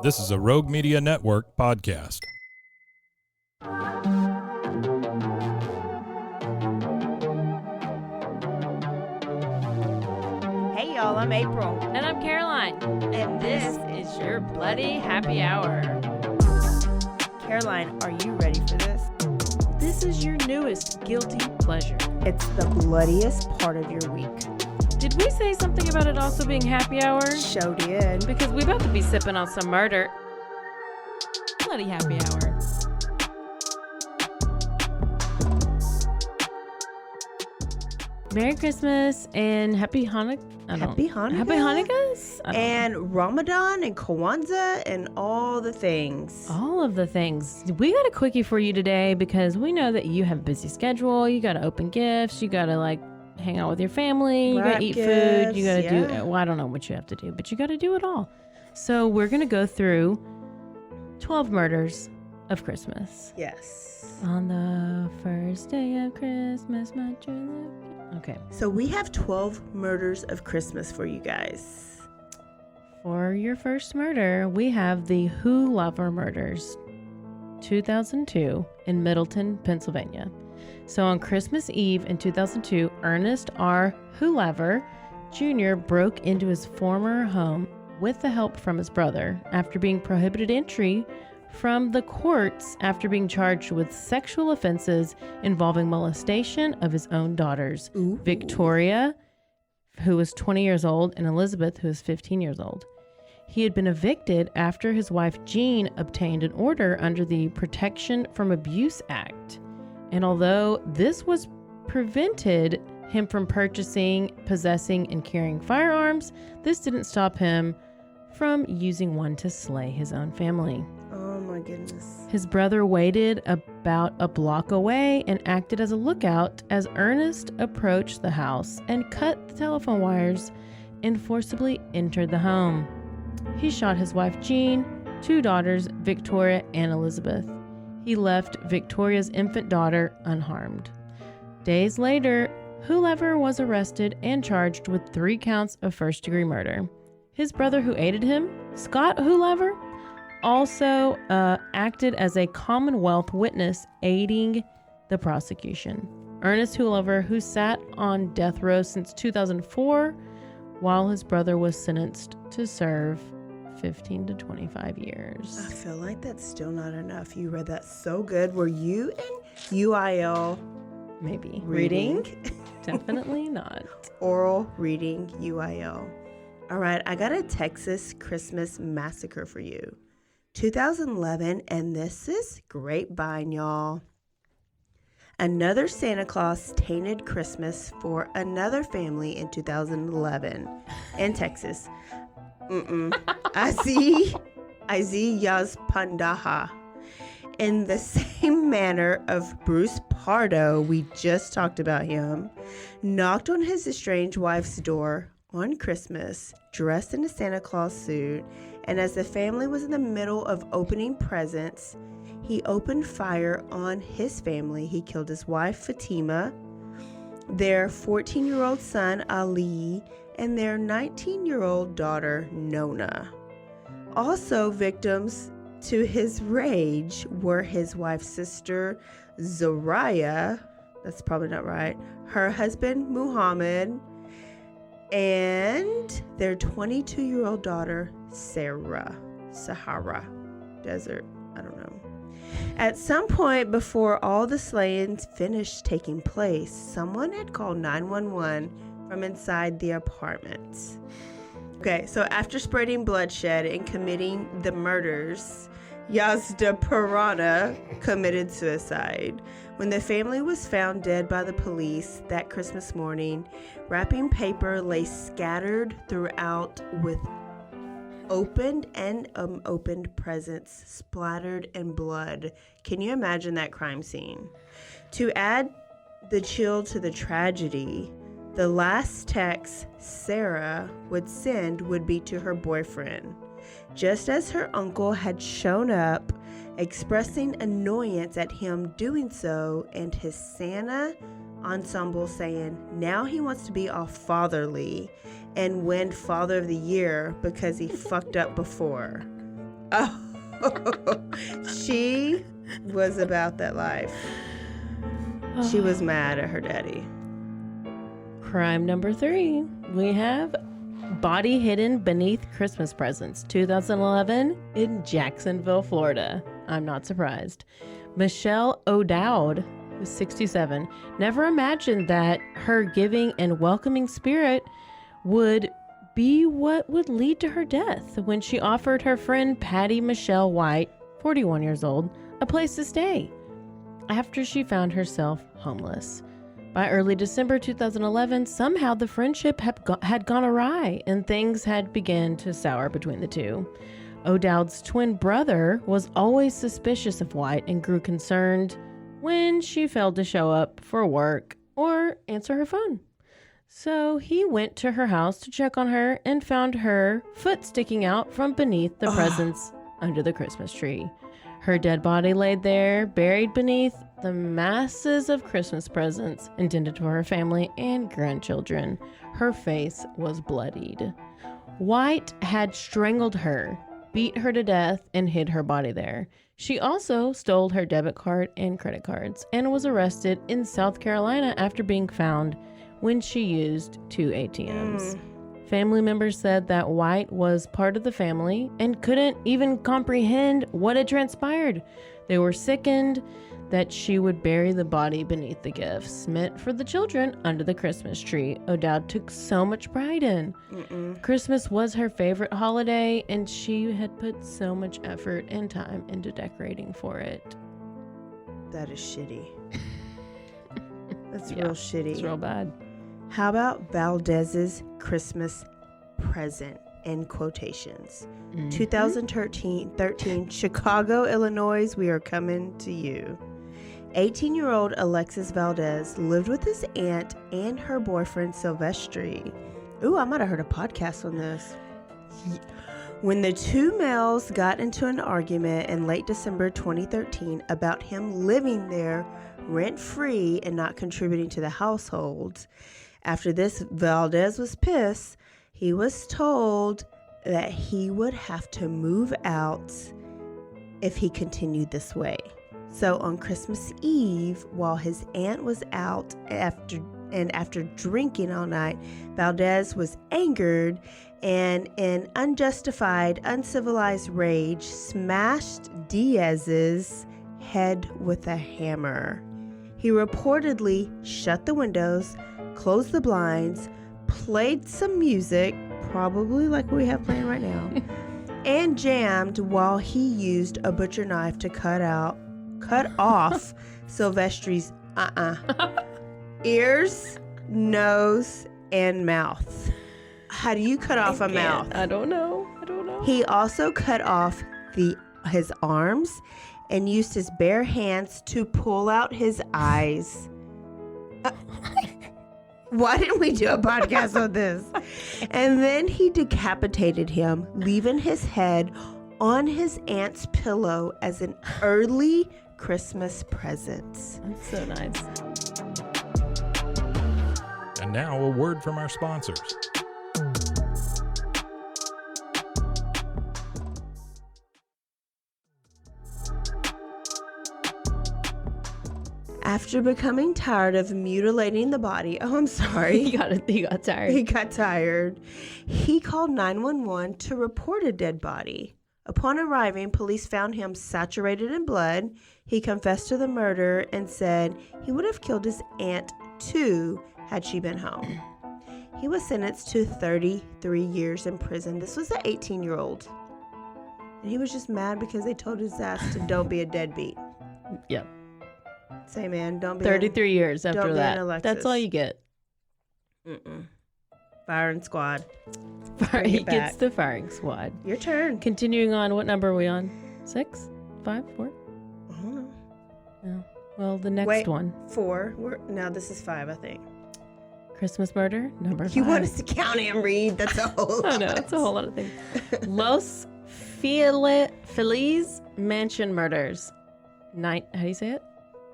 This is a Rogue Media Network podcast. Hey y'all, I'm April. And I'm Caroline. And This is your Bloody Happy Hour. Caroline, are you ready for this? This is your newest guilty pleasure. It's the bloodiest part of your week. Did we say something about it also being happy hour? Show did. Because we about to be sipping on some murder. Bloody Happy Hour. Merry Christmas and Happy Hanukkah. Happy Hanukkah. Happy Hanukkahs? And Ramadan and Kwanzaa and all the things. All of the things. We got a quickie for you today because we know that you have a busy schedule. You got to open gifts. You got to hang out with your family. You got to eat food. You got to do, well, I don't know what you have to do, but you got to do it all. So we're going to go through 12 murders of Christmas. Yes. On the first day of Christmas, my true love. Okay. So we have 12 murders of Christmas for you guys. For your first murder, we have the Who Lover murders, 2002 in Middleton, Pennsylvania. So on Christmas Eve in 2002, Ernest R. Wholever Jr. broke into his former home with the help from his brother after being prohibited entry from the courts after being charged with sexual offenses involving molestation of his own daughters, Ooh. Victoria, who was 20 years old, and Elizabeth, who was 15 years old. He had been evicted after his wife Jean obtained an order under the Protection from Abuse Act. And although this was prevented him from purchasing, possessing, and carrying firearms, this didn't stop him from using one to slay his own family. Oh my goodness. His brother waited about a block away and acted as a lookout as Ernest approached the house and cut the telephone wires and forcibly entered the home. He shot his wife Jean, two daughters, Victoria and Elizabeth. He left Victoria's infant daughter unharmed. Days later, Wholever was arrested and charged with 3 counts of first-degree murder. His brother who aided him, Scott Wholever, also acted as a Commonwealth witness aiding the prosecution. Ernest Wholever, who sat on death row since 2004, while his brother was sentenced to serve 15 to 25 years. I feel like that's still not enough. You read that so good. Were you in UIL? Maybe. Reading? Definitely not. Oral reading UIL. All right, I got a Texas Christmas massacre for you. 2011, and this is Grapevine, y'all. Another Santa Claus tainted Christmas for another family in 2011 in Texas. Aziz Yazpandaha. In the same manner of Bruce Pardo, we just talked about him, knocked on his estranged wife's door on Christmas, dressed in a Santa Claus suit, and as the family was in the middle of opening presents, he opened fire on his family. He killed his wife, Fatima, their 14-year-old son, Ali, and their 19-year-old daughter, Nona. Also victims to his rage were his wife's sister, Zoraya, that's probably not right, her husband, Muhammad, and their 22-year-old daughter, Sahara Desert, I don't know. At some point before all the slayings finished taking place, someone had called 911 from inside the apartment. Okay, so after spreading bloodshed and committing the murders, Yazda Parana committed suicide. When the family was found dead by the police that Christmas morning, wrapping paper lay scattered throughout with opened and unopened presents splattered in blood. Can you imagine that crime scene? To add the chill to the tragedy, the last text Sarah would send would be to her boyfriend, just as her uncle had shown up, expressing annoyance at him doing so, and his Santa ensemble saying now he wants to be all fatherly and win Father of the Year because he fucked up before. Oh, she was about that life. She was mad at her daddy. Crime number 3. We have body hidden beneath Christmas presents. 2011 in Jacksonville, Florida. I'm not surprised. Michelle O'Dowd, who's 67, never imagined that her giving and welcoming spirit would be what would lead to her death when she offered her friend Patty Michelle White, 41 years old, a place to stay after she found herself homeless. By early December 2011, somehow the friendship had gone awry and things had begun to sour between the two. O'Dowd's twin brother was always suspicious of White and grew concerned when she failed to show up for work or answer her phone. So he went to her house to check on her and found her foot sticking out from beneath the presents under the Christmas tree. Her dead body laid there, buried beneath the masses of Christmas presents intended for her family and grandchildren. Her face was bloodied. White had strangled her, beat her to death, and hid her body there. She also stole her debit card and credit cards and was arrested in South Carolina after being found when she used 2 ATMs. Family members said that White was part of the family and couldn't even comprehend what had transpired. They were sickened that she would bury the body beneath the gifts meant for the children under the Christmas tree O'Dowd took so much pride in. Christmas was her favorite holiday, and she had put so much effort and time into decorating for it. That is shitty. That's real shitty. It's real bad. How about Valdez's Christmas present? In quotations. 2013, Chicago, Illinois, we are coming to you. 18-year-old Alexis Valdez lived with his aunt and her boyfriend Silvestri. Ooh, I might have heard a podcast on this. When the two males got into an argument in late December 2013 about him living there rent-free and not contributing to the household. After this, Valdez was pissed. He was told that he would have to move out if he continued this way. So on Christmas Eve, while his aunt was out after drinking all night, Valdez was angered and in unjustified, uncivilized rage smashed Diaz's head with a hammer. He reportedly shut the windows, closed the blinds, played some music, probably like we have playing right now, and jammed while he used a butcher knife to cut off Silvestri's ears, nose, and mouth. How do you cut off a mouth? I don't know. He also cut off his arms and used his bare hands to pull out his eyes. Why didn't we do a podcast on this? And then he decapitated him, leaving his head on his aunt's pillow as an early Christmas present. That's so nice. And now a word from our sponsors. After becoming tired of mutilating the body, I'm sorry. He got tired. He got tired. He called 911 to report a dead body. Upon arriving, police found him saturated in blood. He confessed to the murder and said he would have killed his aunt too had she been home. He was sentenced to 33 years in prison. This was an 18-year-old. And he was just mad because they told his ass to don't be a deadbeat. Yep. Say, man, don't be 33 years after don't that. Be an Alexis. That's all you get. Firing squad. He gets the firing squad. Your turn. Continuing on, what number are we on? 6? 5? 4? I don't know. No. Well, the next one. 4. Now this is 5, I think. Christmas murder, number 5. You want us to count and read? That's a whole lot. I know, it's a whole lot of things. Los Feliz Mansion murders. How do you say it?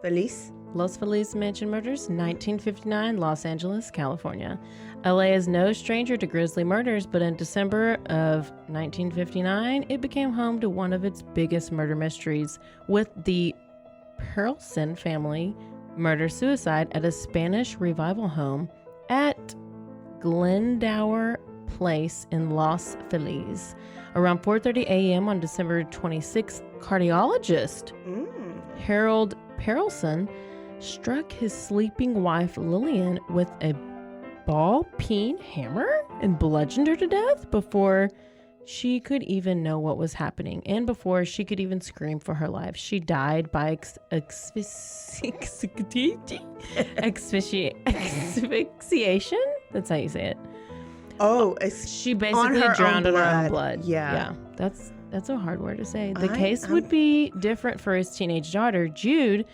Feliz. Los Feliz Mansion Murders, 1959, Los Angeles, California. LA is no stranger to grisly murders, but in December of 1959, it became home to one of its biggest murder mysteries, with the Perelson family murder-suicide at a Spanish revival home at Glendower Place in Los Feliz. Around 4:30 a.m. on December 26th, cardiologist Harold Perelson struck his sleeping wife Lillian with a ball-peen hammer and bludgeoned her to death before she could even know what was happening and before she could even scream for her life. She died by asphyxiation. That's how you say it. Oh, she basically drowned in her own blood. Yeah. That's a hard word to say. The case would be different for his teenage daughter, Jude,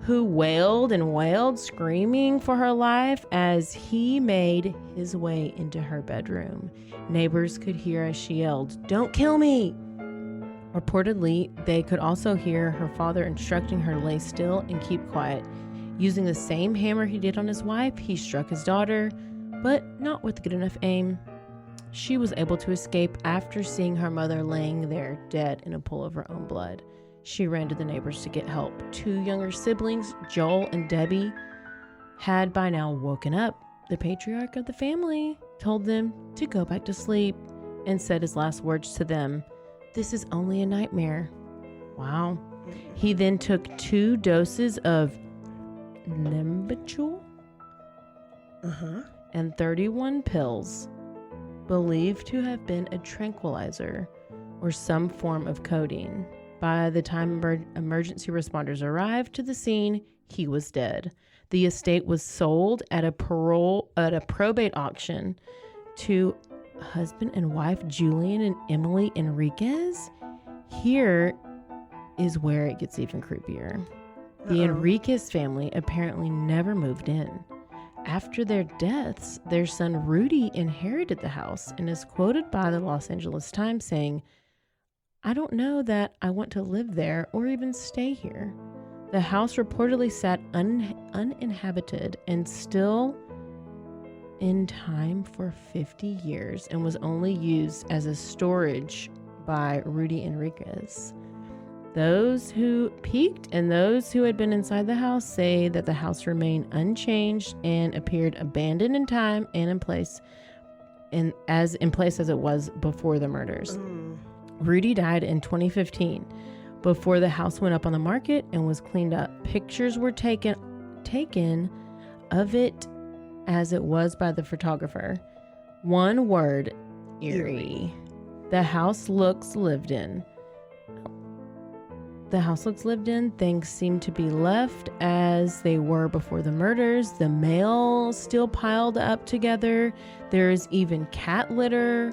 who wailed and wailed, screaming for her life as he made his way into her bedroom. Neighbors could hear as she yelled, "Don't kill me!" Reportedly, they could also hear her father instructing her to lay still and keep quiet. Using the same hammer he did on his wife, he struck his daughter, but not with good enough aim. She was able to escape after seeing her mother laying there dead in a pool of her own blood. She ran to the neighbors to get help. Two younger siblings, Joel and Debbie, had by now woken up. The patriarch of the family told them to go back to sleep and said his last words to them, "This is only a nightmare." Wow. He then took 2 doses of Nembutal and 31 pills, believed to have been a tranquilizer or some form of codeine. By the time emergency responders arrived to the scene, he was dead. The estate was sold at a probate auction to husband and wife Julian and Emily Enriquez. Here is where it gets even creepier. The Enriquez family apparently never moved in. After their deaths, their son Rudy inherited the house and is quoted by the Los Angeles Times saying, "I don't know that I want to live there or even stay here." The house reportedly sat uninhabited and still in time for 50 years and was only used as a storage by Rudy Enriquez. Those who peeked and those who had been inside the house say that the house remained unchanged and appeared abandoned in time and in place as it was before the murders. Rudy died in 2015 before the house went up on the market and was cleaned up. Pictures were taken of it as it was by the photographer. One word, eerie. The house looks lived in. Things seem to be left as they were before the murders. The mail still piled up together. There's even cat litter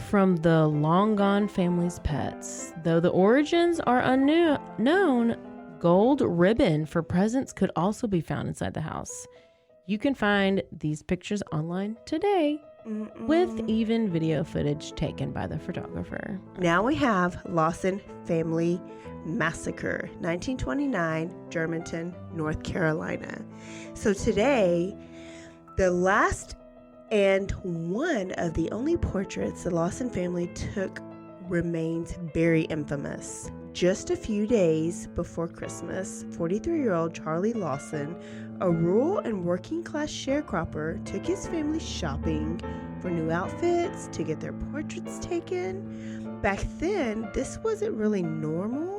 from the long-gone family's pets. Though the origins are unknown, gold ribbon for presents could also be found inside the house. You can find these pictures online today with even video footage taken by the photographer. Now we have Lawson Family Massacre, 1929, Germantown, North Carolina. So today, the last and one of the only portraits the Lawson family took remains very infamous. Just a few days before Christmas, 43-year-old Charlie Lawson, a rural and working-class sharecropper, took his family shopping for new outfits to get their portraits taken. Back then, this wasn't really normal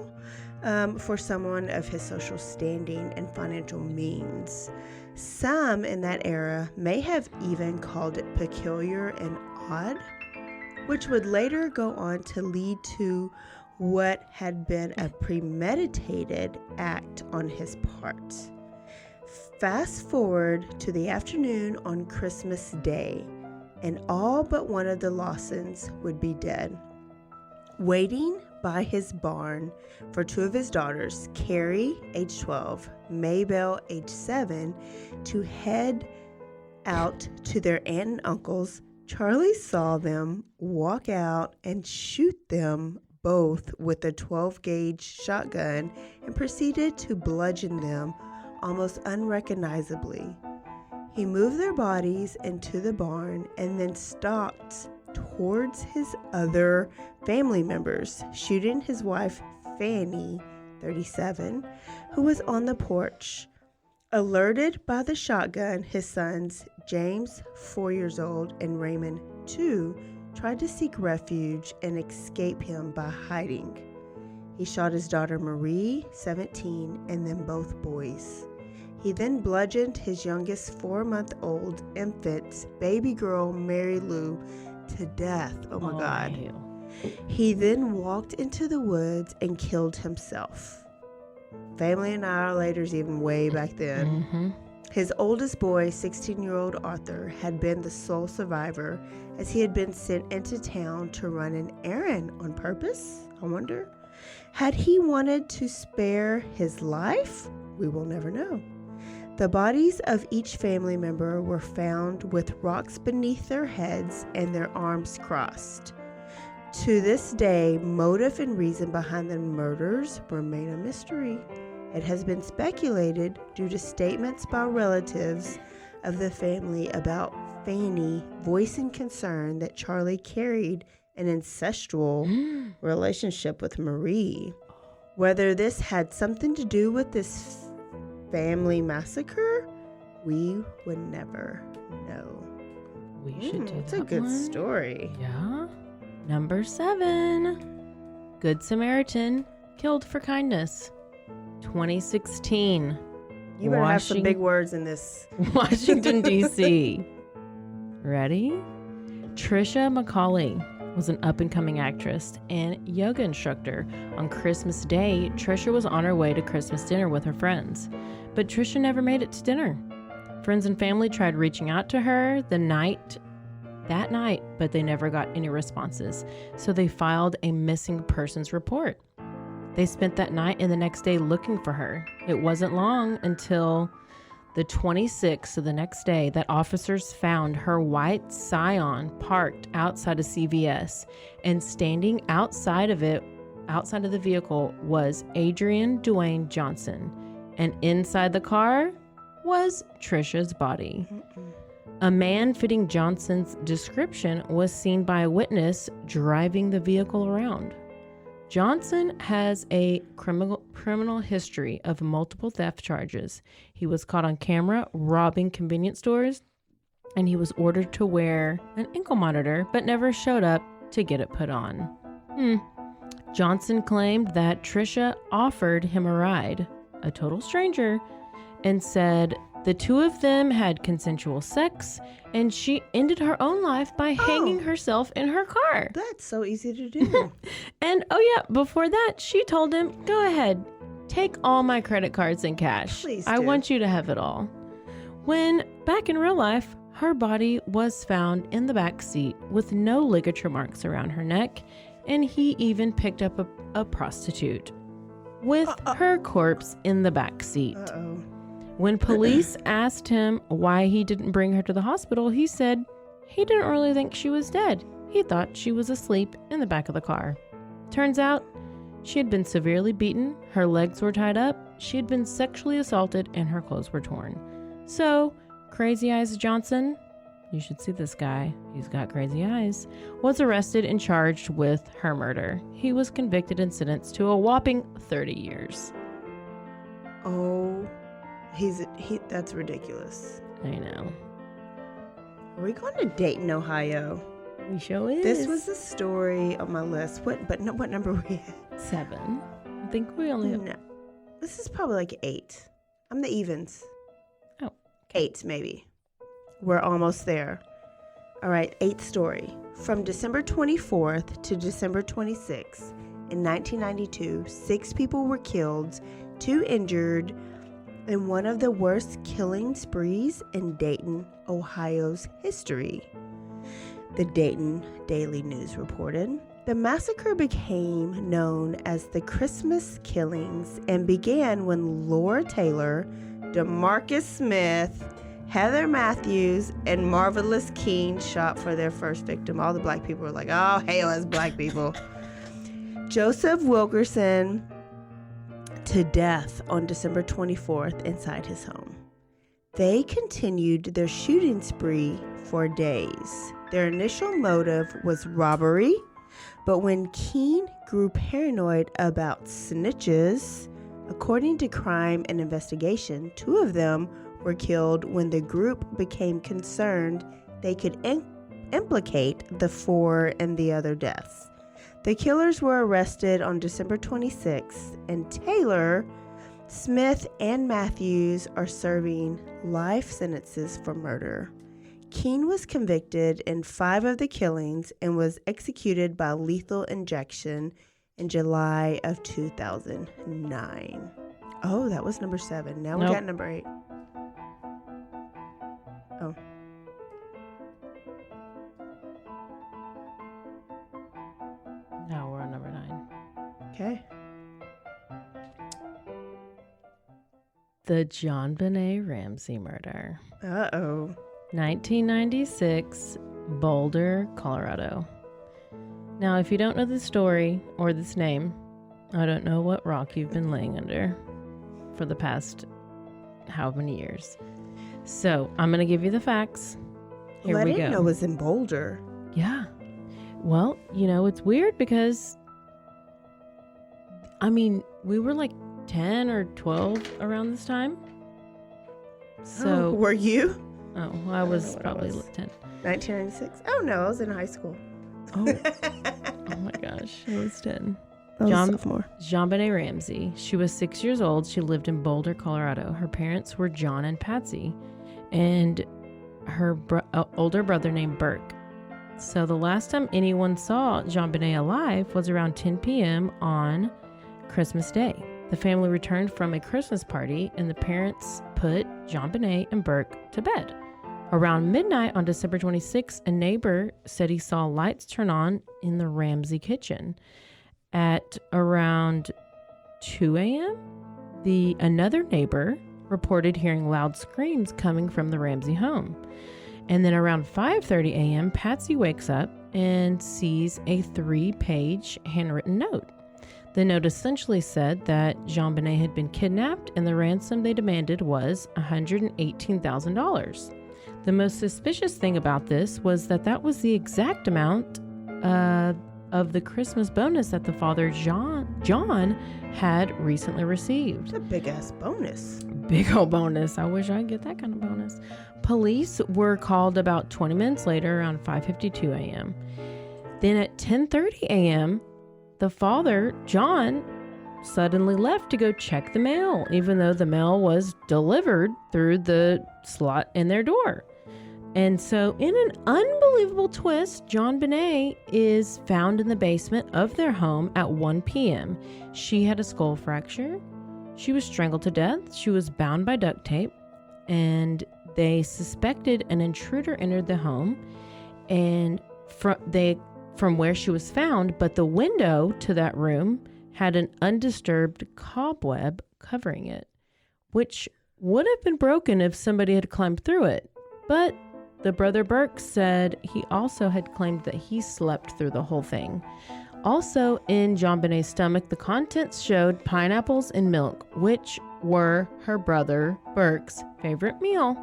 for someone of his social standing and financial means. Some in that era may have even called it peculiar and odd, which would later go on to lead to what had been a premeditated act on his part. Fast forward to the afternoon on Christmas Day, and all but one of the Lawsons would be dead. Waiting by his barn for 2 of his daughters, Carrie, age 12, Maybelle, age 7, to head out to their aunt and uncle's, Charlie saw them walk out and shoot them both with a 12-gauge shotgun and proceeded to bludgeon them almost unrecognizably. He moved their bodies into the barn and then stalked towards his other family members, shooting his wife, Fanny, 37, who was on the porch. Alerted by the shotgun, his sons, James, 4 years old, and Raymond, 2, tried to seek refuge and escape him by hiding. He shot his daughter Marie, 17, and then both boys. He then bludgeoned his youngest 4-month-old infant, baby girl Mary Lou, to death. Oh my God. He then walked into the woods and killed himself. Family annihilators even way back then. Mm-hmm. His oldest boy, 16-year-old Arthur, had been the sole survivor as he had been sent into town to run an errand on purpose, I wonder. Had he wanted to spare his life? We will never know. The bodies of each family member were found with rocks beneath their heads and their arms crossed. To this day, motive and reason behind the murders remain a mystery. It has been speculated due to statements by relatives of the family about Fanny voicing concern that Charlie carried an incestual relationship with Marie. Whether this had something to do with this family massacre, we would never know. We should do It's that a good one. story. Yeah. Number 7. Good Samaritan killed for kindness. 2016. You better have some big words in this. Washington, D.C. Ready? Trisha McCauley was an up-and-coming actress and yoga instructor. On Christmas Day, Trisha was on her way to Christmas dinner with her friends, but Trisha never made it to dinner. Friends and family tried reaching out to her that night, but they never got any responses, so they filed a missing persons report. They spent that night and the next day looking for her. It wasn't long until the 26th of the next day that officers found her white Scion parked outside of CVS, and standing outside of the vehicle was Adrian Dwayne Johnson, and inside the car was Trisha's body. A man fitting Johnson's description was seen by a witness driving the vehicle around. Johnson has a criminal history of multiple theft charges. He was caught on camera robbing convenience stores, and he was ordered to wear an ankle monitor, but never showed up to get it put on. Johnson claimed that Trisha offered him a ride, a total stranger, and said the two of them had consensual sex, and she ended her own life by hanging herself in her car. That's so easy to do. And before that, she told him, go ahead, take all my credit cards and cash. Please I do. want you to have it all. When back in real life, her body was found in the back seat with no ligature marks around her neck, and he even picked up a prostitute with her corpse in the back seat. Uh-oh. When police asked him why he didn't bring her to the hospital, he said he didn't really think she was dead. He thought she was asleep in the back of the car. Turns out she had been severely beaten, her legs were tied up, she had been sexually assaulted, and her clothes were torn. So, Crazy Eyes Johnson, you should see this guy, he's got crazy eyes, was arrested and charged with her murder. He was convicted and sentenced to a whopping 30 years. Oh, that's ridiculous. I know. Are we going to Dayton, Ohio? We sure is. This was the story on my list. What number were we at? 7. I think we only have... No. This is probably like 8. I'm the evens. Oh. 8, maybe. We're almost there. All right, 8th story. From December 24th to December 26th, in 1992, 6 people were killed, 2 injured, in one of the worst killing sprees in Dayton, Ohio's history. The Dayton Daily News reported. The massacre became known as the Christmas Killings and began when Laura Taylor, DeMarcus Smith, Heather Matthews, and Marvelous Keene shot for their first victim. All the black people were like, oh, hail us black people. Joseph Wilkerson to death on December 24th inside his home. They continued their shooting spree for days. Their initial motive was robbery, but when Keene grew paranoid about snitches, according to Crime and Investigation, 2 of them were killed when the group became concerned they could implicate the 4 in the other deaths. The killers were arrested on December 26th, and Taylor, Smith, and Matthews are serving life sentences for murder. Keene was convicted in 5 of the killings and was executed by lethal injection in July of 2009. Oh, that was number 7. Now we got number 8. Oh. Now we're on number 9. Okay. The John Benet Ramsey murder. Uh-oh. 1996, Boulder, Colorado. Now, if you don't know this story or this name, I don't know what rock you've been laying under for the past how many years. So, I'm going to give you the facts. Here we go. I didn't know it was in Boulder. Yeah. Well, it's weird because, we were like 10 or 12 around this time. So, were you? Oh, well, I was probably 10. 1996? Oh, no, I was in high school. Oh, oh my gosh, I was 10. Sophomore. Jean Benet Ramsey. She was 6 years old. She lived in Boulder, Colorado. Her parents were John and Patsy, and her older brother named Burke. So the last time anyone saw Jean Benet alive was around 10 p.m. on Christmas Day. The family returned from a Christmas party, and the parents put Jean Benet and Burke to bed. Around midnight on December 26th, a neighbor said he saw lights turn on in the Ramsey kitchen. At around 2 a.m., another neighbor reported hearing loud screams coming from the Ramsey home. And then around 5:30 a.m., Patsy wakes up and sees a 3-page handwritten note. The note essentially said that Jean Benet had been kidnapped and the ransom they demanded was $118,000. The most suspicious thing about this was that was the exact amount of the Christmas bonus that the father John had recently received. It's a big-ass bonus. Big old bonus. I wish I'd get that kind of bonus. Police were called about 20 minutes later, around 5:52 a.m. Then at 10:30 a.m., the father, John, suddenly left to go check the mail, even though the mail was delivered through the slot in their door. And so, in an unbelievable twist, John Benet is found in the basement of their home at 1 p.m. She had a skull fracture. She was strangled to death. She was bound by duct tape. And they suspected an intruder entered the home and from where she was found, but the window to that room had an undisturbed cobweb covering it, which would have been broken if somebody had climbed through it. But the brother Burke said he also had claimed that he slept through the whole thing. Also, in Jean Benet's stomach, the contents showed pineapples and milk, which were her brother Burke's favorite meal.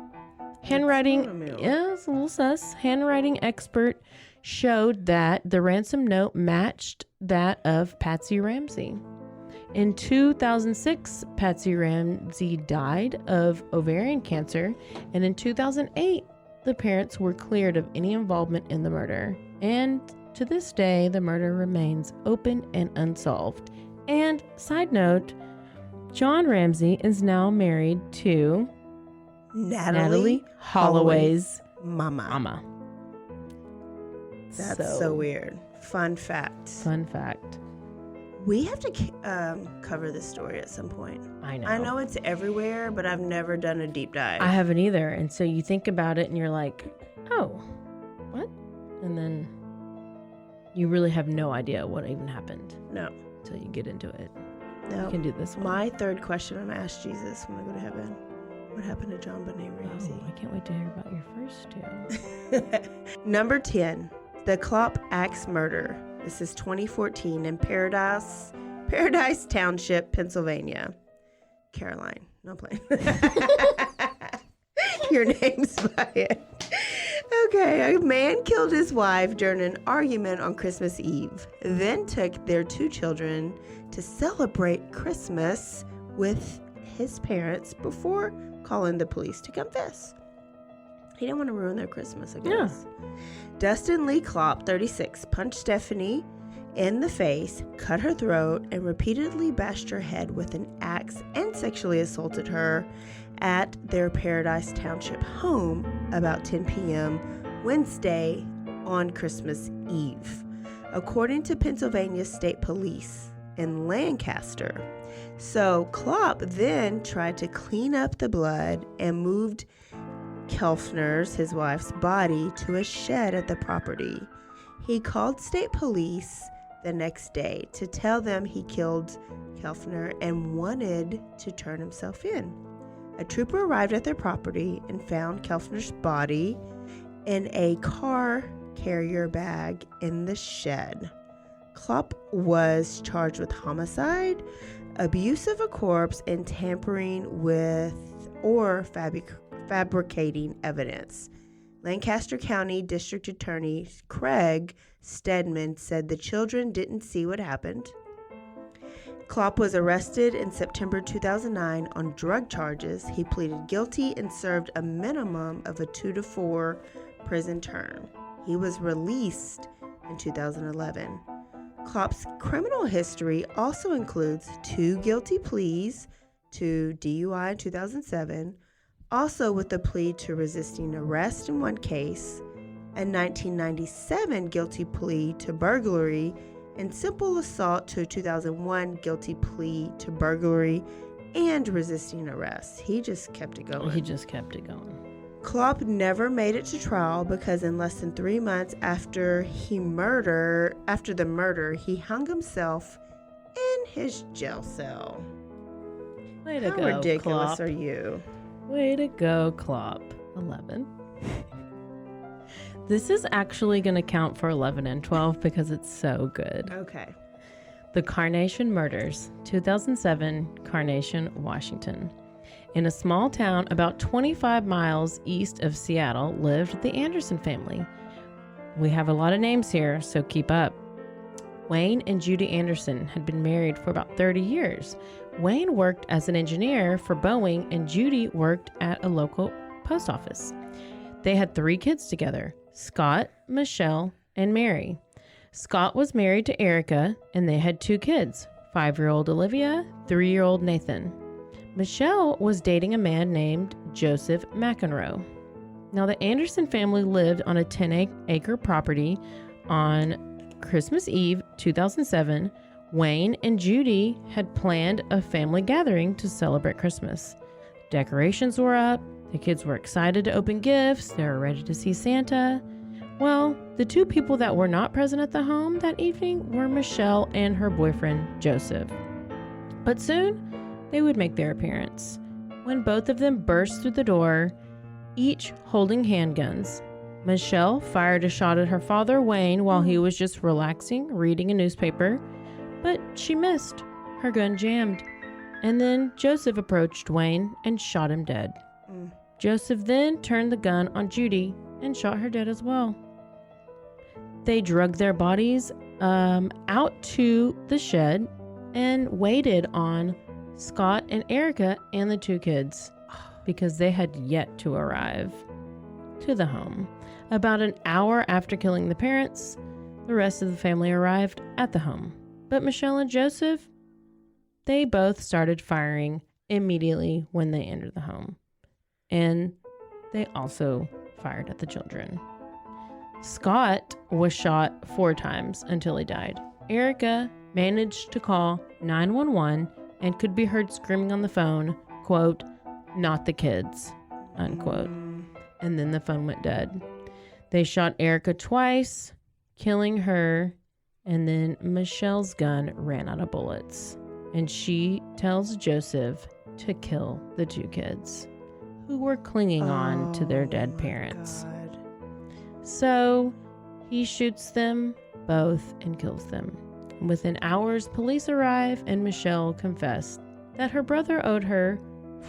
Handwriting, yes, a little sus. Handwriting expert showed that the ransom note matched that of Patsy Ramsey. In 2006, Patsy Ramsey died of ovarian cancer, and in 2008, the parents were cleared of any involvement in the murder. And to this day, the murder remains open and unsolved. And side note, John Ramsey is now married to Natalie Holloway's mama. That's so weird. Fun fact. We have to cover this story at some point. I know. I know it's everywhere, but I've never done a deep dive. I haven't either. And so you think about it and you're like, oh, what? And then you really have no idea what even happened. No. Until you get into it. No. You can do this one. My third question I'm going to ask Jesus when I go to heaven. What happened to John Benet Ramsey? Oh, I can't wait to hear about your first two. Number 10. The Klopp Axe murder. This is 2014 in Paradise Township, Pennsylvania. Caroline, no playing. Your name's by it. Okay, a man killed his wife during an argument on Christmas Eve, then took their 2 children to celebrate Christmas with his parents before calling the police to confess. He didn't want to ruin their Christmas, I guess. Yeah. Dustin Lee Klopp, 36, punched Stephanie in the face, cut her throat, and repeatedly bashed her head with an axe and sexually assaulted her at their Paradise Township home about 10 p.m. Wednesday on Christmas Eve, according to Pennsylvania State Police in Lancaster. So Klopp then tried to clean up the blood and moved Kelfner's, his wife's, body to a shed at the property. He called state police the next day to tell them he killed Kelfner and wanted to turn himself in. A trooper arrived at their property and found Kelfner's body in a car carrier bag in the shed. Klopp was charged with homicide, abuse of a corpse, and tampering with or fabricating evidence. Lancaster County District Attorney Craig Stedman said the children didn't see what happened. Klopp was arrested in September 2009 on drug charges. He pleaded guilty and served a minimum of a 2 to 4 prison term. He was released in 2011. Klopp's criminal history also includes 2 guilty pleas to DUI in 2007, also with a plea to resisting arrest in one case, a 1997 guilty plea to burglary, and simple assault to a 2001 guilty plea to burglary and resisting arrest. He just kept it going. Klopp never made it to trial because in less than 3 months after the murder, he hung himself in his jail cell. Way to How go, ridiculous Klopp. are you? Way to go, Klopp. 11. This is actually going to count for 11 and 12 because it's so good. Okay. The Carnation Murders, 2007, Carnation, Washington. In a small town about 25 miles east of Seattle lived the Anderson family. We have a lot of names here, so keep up. Wayne and Judy Anderson had been married for about 30 years. Wayne worked as an engineer for Boeing, and Judy worked at a local post office. They had 3 kids together, Scott, Michelle, and Mary. Scott was married to Erica, and they had 2 kids, 5-year-old Olivia, 3-year-old Nathan. Michelle was dating a man named Joseph McEnroe. Now, the Anderson family lived on a 10-acre property. On Christmas Eve, 2007, Wayne and Judy had planned a family gathering to celebrate Christmas. Decorations were up. The kids were excited to open gifts. They were ready to see Santa. Well, the 2 people that were not present at the home that evening were Michelle and her boyfriend, Joseph. But soon, they would make their appearance, when both of them burst through the door, each holding handguns. Michelle fired a shot at her father, Wayne, while he was just relaxing, reading a newspaper, but she missed. Her gun jammed. And then Joseph approached Wayne and shot him dead. Joseph then turned the gun on Judy and shot her dead as well. They dragged their bodies out to the shed and waited on Scott and Erica and the 2 kids because they had yet to arrive to the home. About an hour after killing the parents, the rest of the family arrived at the home. But Michelle and Joseph, they both started firing immediately when they entered the home. And they also fired at the children. Scott was shot 4 times until he died. Erica managed to call 911 and could be heard screaming on the phone, quote, "Not the kids," unquote. And then the phone went dead. They shot Erica twice, killing her, and then Michelle's gun ran out of bullets. And she tells Joseph to kill the 2 kids who were clinging on to their dead parents. God. So he shoots them both and kills them. Within hours, police arrive and Michelle confessed that her brother owed her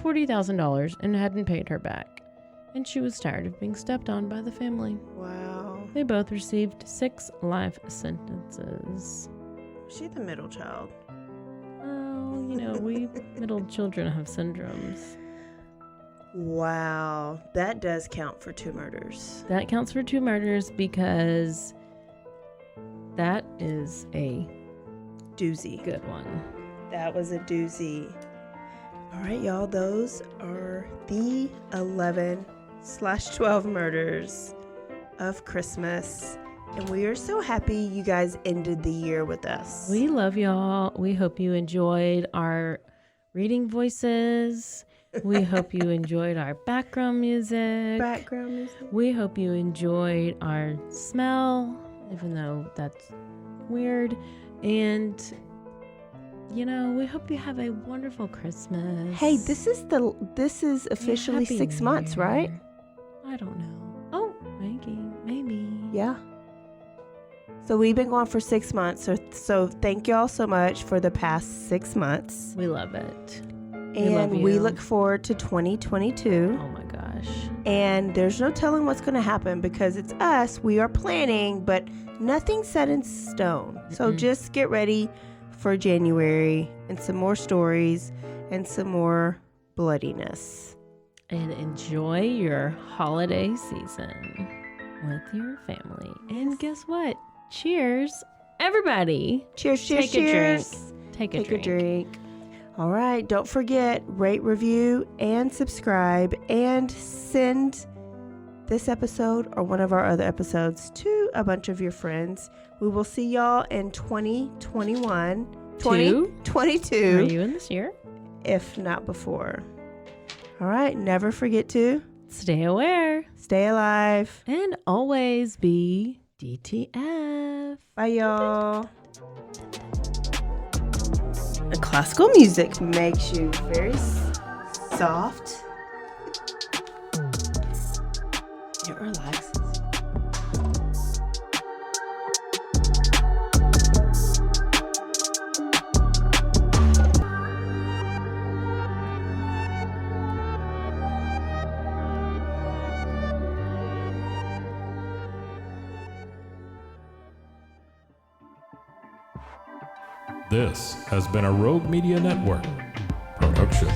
$40,000 and hadn't paid her back, and she was tired of being stepped on by the family. Wow. They both received 6 life sentences. Was she the middle child? Oh, we middle children have syndromes. Wow. That does count for 2 murders. That counts for 2 murders because that is a Doozy. good one. That was a doozy. All right, y'all. Those are the 11/12 murders of Christmas. And we are so happy you guys ended the year with us. We love y'all. We hope you enjoyed our reading voices. We hope you enjoyed our background music. We hope you enjoyed our smell, even though that's weird. And, we hope you have a wonderful Christmas. Hey, this is officially Happy 6 New months, Year. right? I don't know. Oh, maybe. Yeah. So we've been going for 6 months. So thank y'all so much for the past 6 months. We love it. And we you. look forward to 2022. Oh my gosh. And there's no telling what's going to happen because it's us. We are planning, but nothing's set in stone. So just get ready for January and some more stories and some more bloodiness. And enjoy your holiday season with your family. And guess what? Cheers, everybody. Cheers, cheers, Take a cheers. drink. Take a drink. All right. Don't forget, rate, review, and subscribe. And send this episode or one of our other episodes to a bunch of your friends. We will see y'all in 2021. 2022. Are you in this year? If not before. All right. Never forget to Stay aware. stay alive. And always be DTF. Bye, y'all. Classical music makes you very soft. It relaxes. This has been a Rogue Media Network production.